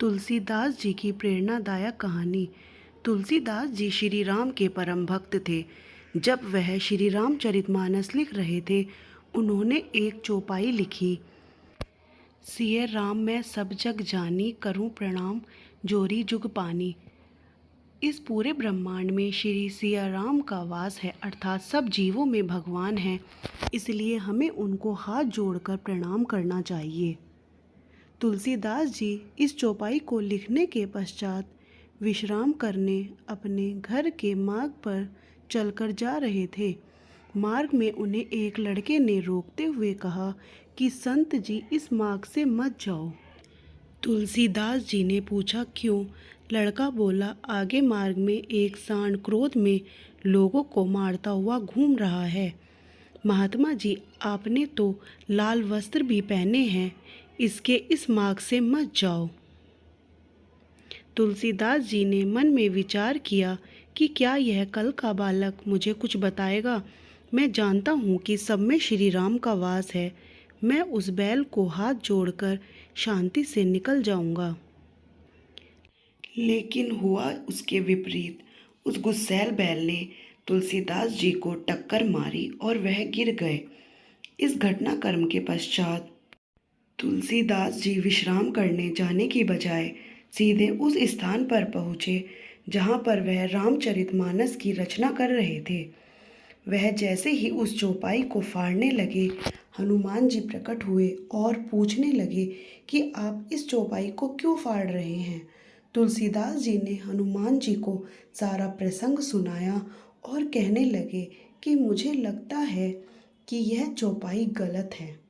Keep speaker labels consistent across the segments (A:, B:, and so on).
A: तुलसीदास जी की प्रेरणादायक कहानी। तुलसीदास जी श्री राम के परम भक्त थे। जब वह श्री रामचरितमानस लिख रहे थे, उन्होंने एक चौपाई लिखी। सिय राम मैं सब जग जानी, करूं प्रणाम जोरी जुग पानी। इस पूरे ब्रह्मांड में श्री सिया राम का वास है, अर्थात सब जीवों में भगवान है। इसलिए हमें उनको हाथ जोड़कर प्रणाम करना चाहिए। तुलसीदास जी इस चौपाई को लिखने के पश्चात विश्राम करने अपने घर के मार्ग पर चलकर जा रहे थे। मार्ग में उन्हें एक लड़के ने रोकते हुए कहा कि संत जी इस मार्ग से मत जाओ। तुलसीदास जी ने पूछा क्यों? लड़का बोला, आगे मार्ग में एक सांड क्रोध में लोगों को मारता हुआ घूम रहा है। महात्मा जी, आपने तो लाल वस्त्र भी पहने हैं, इसके इस मार्ग से मत जाओ। तुलसीदास जी ने मन में विचार किया कि क्या यह कल का बालक मुझे कुछ बताएगा। मैं जानता हूँ कि सब में श्री राम का वास है। मैं उस बैल को हाथ जोड़कर शांति से निकल जाऊंगा। लेकिन हुआ उसके विपरीत। उस गुस्सैल बैल ने तुलसीदास जी को टक्कर मारी और वह गिर गए। इस घटनाक्रम के पश्चात तुलसीदास जी विश्राम करने जाने की बजाय सीधे उस स्थान पर पहुँचे जहाँ पर वह रामचरितमानस की रचना कर रहे थे। वह जैसे ही उस चौपाई को फाड़ने लगे, हनुमान जी प्रकट हुए और पूछने लगे कि आप इस चौपाई को क्यों फाड़ रहे हैं। तुलसीदास जी ने हनुमान जी को सारा प्रसंग सुनाया और कहने लगे कि मुझे लगता है कि यह चौपाई गलत है।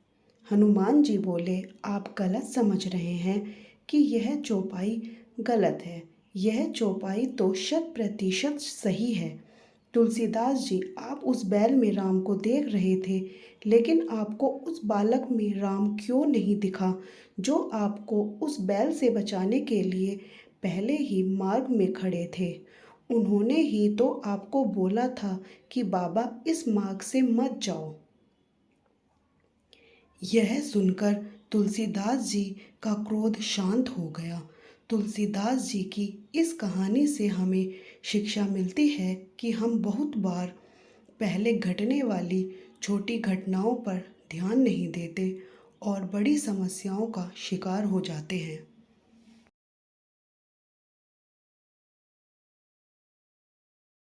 A: हनुमान जी बोले, आप गलत समझ रहे हैं कि यह चौपाई गलत है। यह चौपाई तो 100% सही है। तुलसीदास जी, आप उस बैल में राम को देख रहे थे, लेकिन आपको उस बालक में राम क्यों नहीं दिखा, जो आपको उस बैल से बचाने के लिए पहले ही मार्ग में खड़े थे। उन्होंने ही तो आपको बोला था कि बाबा इस मार्ग से मत जाओ। यह सुनकर तुलसीदास जी का क्रोध शांत हो गया। तुलसीदास जी की इस कहानी से हमें शिक्षा मिलती है कि हम बहुत बार पहले घटने वाली छोटी घटनाओं पर ध्यान नहीं देते और बड़ी समस्याओं का शिकार हो जाते हैं।